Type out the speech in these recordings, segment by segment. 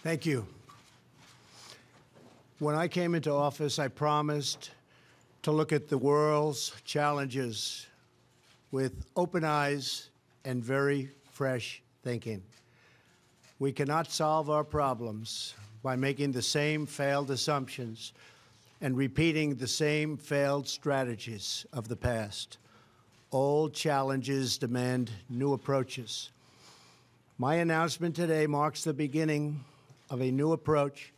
Thank you. When I came into office, I promised to look at the world's challenges with open eyes and very fresh thinking. We cannot solve our problems by making the same failed assumptions and repeating the same failed strategies of the past. Old challenges demand new approaches. My announcement today marks the beginning of a new approach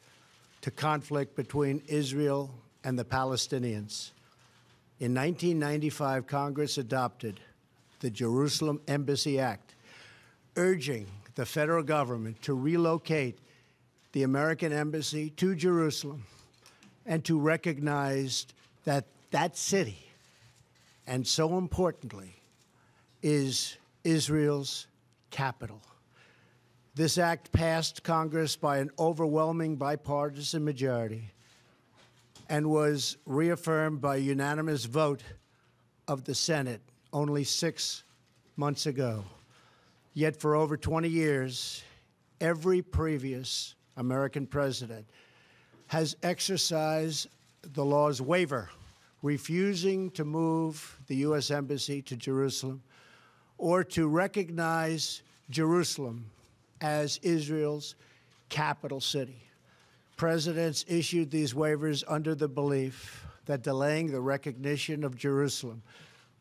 to conflict between Israel and the Palestinians. In 1995, Congress adopted the Jerusalem Embassy Act, urging the federal government to relocate the American embassy to Jerusalem and to recognize that that city, and so importantly, is Israel's capital. This act passed Congress by an overwhelming bipartisan majority and was reaffirmed by a unanimous vote of the Senate only 6 months ago. Yet for over 20 years, every previous American president has exercised the law's waiver, refusing to move the U.S. Embassy to Jerusalem or to recognize Jerusalem as Israel's capital city. Presidents issued these waivers under the belief that delaying the recognition of Jerusalem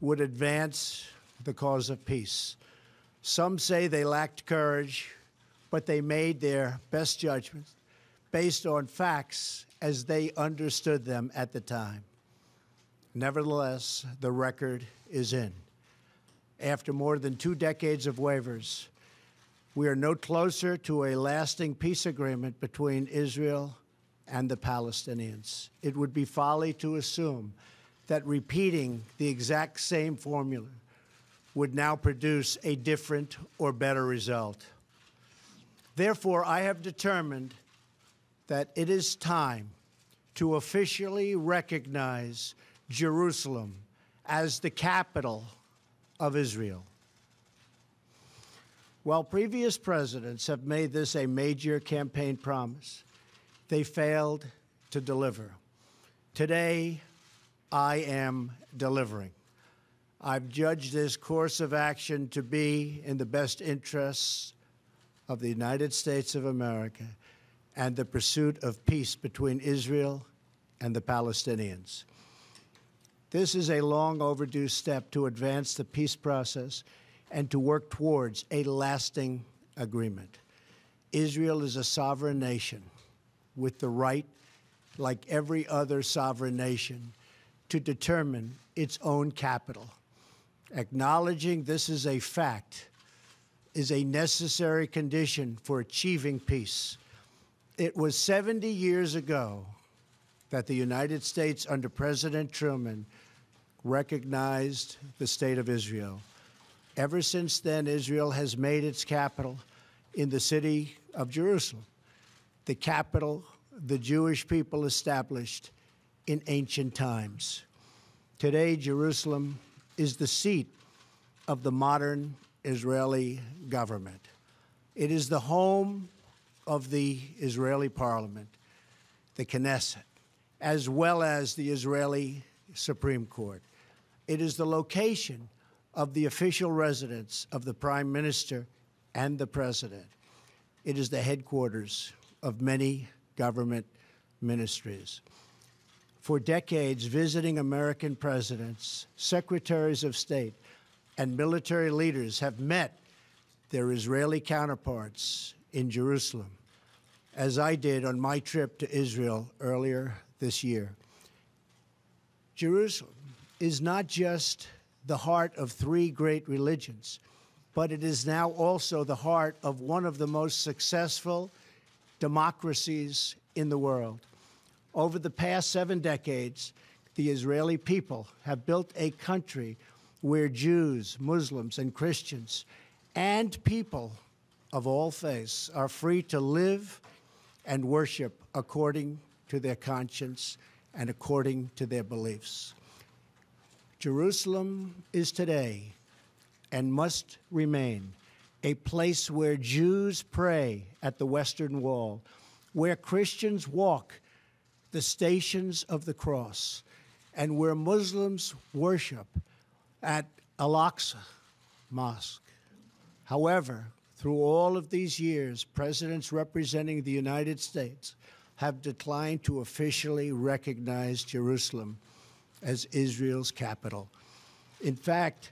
would advance the cause of peace. Some say they lacked courage, but they made their best judgments based on facts as they understood them at the time. Nevertheless, the record is in. After more than 2 decades of waivers, we are no closer to a lasting peace agreement between Israel and the Palestinians. It would be folly to assume that repeating the exact same formula would now produce a different or better result. Therefore, I have determined that it is time to officially recognize Jerusalem as the capital of Israel. While previous presidents have made this a major campaign promise, they failed to deliver. Today, I am delivering. I've judged this course of action to be in the best interests of the United States of America and the pursuit of peace between Israel and the Palestinians. This is a long overdue step to advance the peace process and to work towards a lasting agreement. Israel is a sovereign nation with the right, like every other sovereign nation, to determine its own capital. Acknowledging this is a fact is a necessary condition for achieving peace. It was 70 years ago that the United States, under President Truman, recognized the State of Israel. Ever since then, Israel has made its capital in the city of Jerusalem, the capital the Jewish people established in ancient times. Today, Jerusalem is the seat of the modern Israeli government. It is the home of the Israeli parliament, the Knesset, as well as the Israeli Supreme Court. It is the location of the official residence of the Prime Minister and the President. It is the headquarters of many government ministries. For decades, visiting American presidents, secretaries of state, and military leaders have met their Israeli counterparts in Jerusalem, as I did on my trip to Israel earlier this year. Jerusalem is not just the heart of 3 great religions, but it is now also the heart of one of the most successful democracies in the world. Over the past 7 decades, the Israeli people have built a country where Jews, Muslims, and Christians, and people of all faiths are free to live and worship according to their conscience and according to their beliefs. Jerusalem is today and must remain a place where Jews pray at the Western Wall, where Christians walk the Stations of the Cross, and where Muslims worship at Al-Aqsa Mosque. However, through all of these years, presidents representing the United States have declined to officially recognize Jerusalem as Israel's capital. In fact,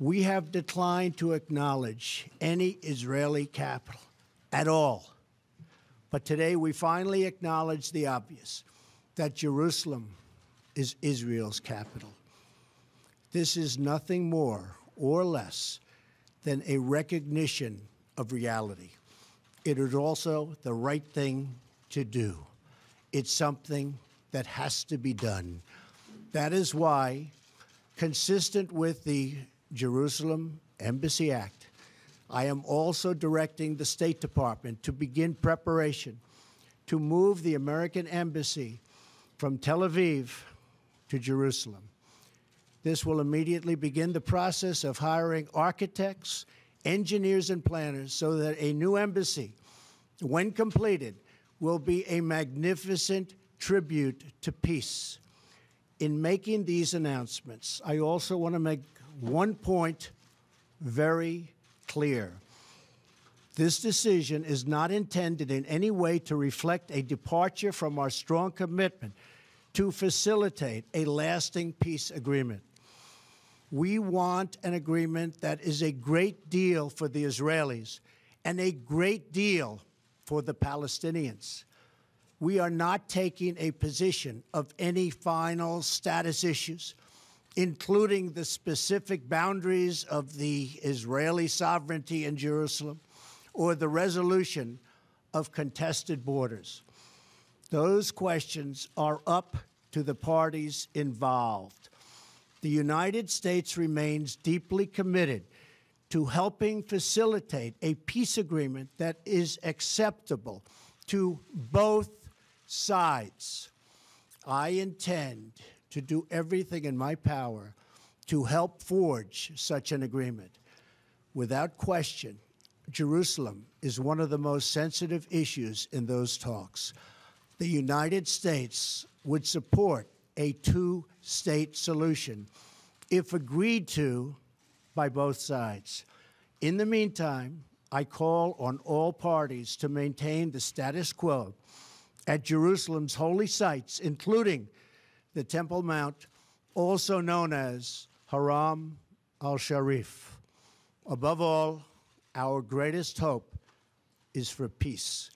we have declined to acknowledge any Israeli capital at all. But today we finally acknowledge the obvious, that Jerusalem is Israel's capital. This is nothing more or less than a recognition of reality. It is also the right thing to do. It's something that has to be done. That is why, consistent with the Jerusalem Embassy Act, I am also directing the State Department to begin preparation to move the American Embassy from Tel Aviv to Jerusalem. This will immediately begin the process of hiring architects, engineers, and planners so that a new embassy, when completed, will be a magnificent tribute to peace. In making these announcements, I also want to make one point very clear. This decision is not intended in any way to reflect a departure from our strong commitment to facilitate a lasting peace agreement. We want an agreement that is a great deal for the Israelis and a great deal for the Palestinians. We are not taking a position of any final status issues, including the specific boundaries of the Israeli sovereignty in Jerusalem or the resolution of contested borders. Those questions are up to the parties involved. The United States remains deeply committed to helping facilitate a peace agreement that is acceptable to both sides. I intend to do everything in my power to help forge such an agreement. Without question, Jerusalem is one of the most sensitive issues in those talks. The United States would support a two-state solution if agreed to by both sides. In the meantime, I call on all parties to maintain the status quo at Jerusalem's holy sites, including the Temple Mount, also known as Haram al-Sharif. Above all, our greatest hope is for peace,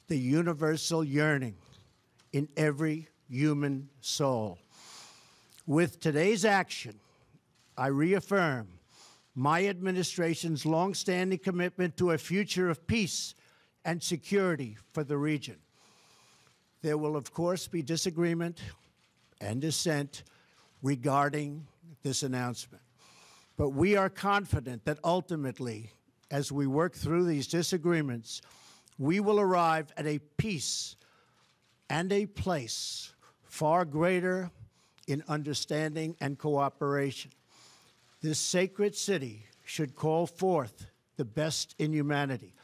the universal yearning in every human soul. With today's action, I reaffirm my administration's longstanding commitment to a future of peace and security for the region. There will, of course, be disagreement and dissent regarding this announcement. But we are confident that ultimately, as we work through these disagreements, we will arrive at a peace and a place far greater in understanding and cooperation. This sacred city should call forth the best in humanity,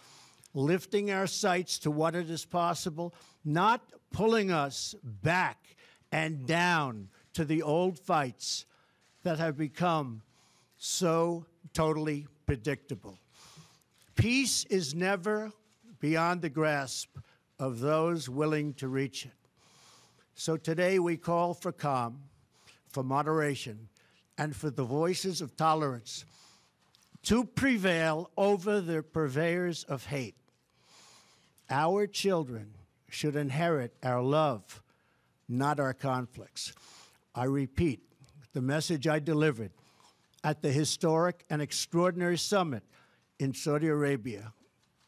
lifting our sights to what it is possible, not pulling us back and down to the old fights that have become so totally predictable. Peace is never beyond the grasp of those willing to reach it. So today we call for calm, for moderation, and for the voices of tolerance to prevail over the purveyors of hate. Our children should inherit our love, not our conflicts. I repeat the message I delivered at the historic and extraordinary summit in Saudi Arabia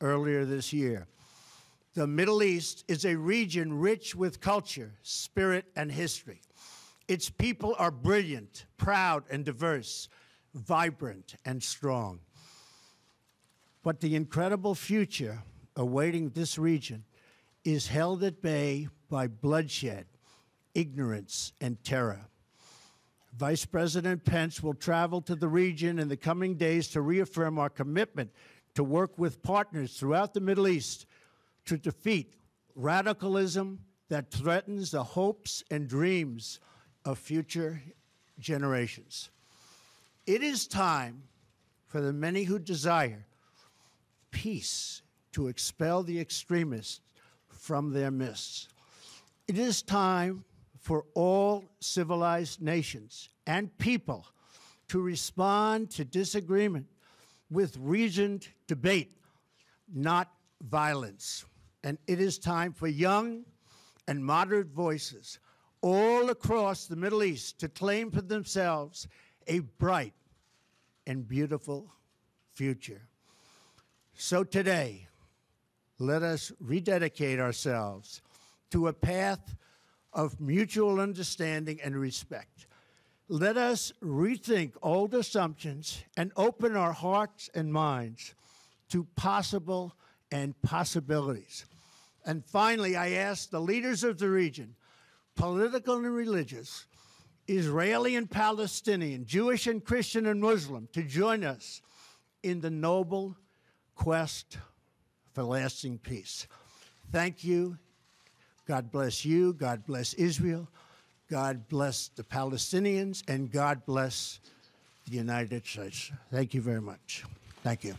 earlier this year. The Middle East is a region rich with culture, spirit, and history. Its people are brilliant, proud, and diverse, vibrant, and strong. But the incredible future awaiting this region is held at bay by bloodshed, ignorance, and terror. Vice President Pence will travel to the region in the coming days to reaffirm our commitment to work with partners throughout the Middle East to defeat radicalism that threatens the hopes and dreams of future generations. It is time for the many who desire peace to expel the extremists from their midst. It is time for all civilized nations and people to respond to disagreement with reasoned debate, not violence. And it is time for young and moderate voices all across the Middle East to claim for themselves a bright and beautiful future. So today, let us rededicate ourselves to a path of mutual understanding and respect. Let us rethink old assumptions and open our hearts and minds to possible and possibilities. And finally, I ask the leaders of the region, political and religious, Israeli and Palestinian, Jewish and Christian and Muslim, to join us in the noble quest for lasting peace. Thank you. God bless you. God bless Israel. God bless the Palestinians. And God bless the United States. Thank you very much. Thank you.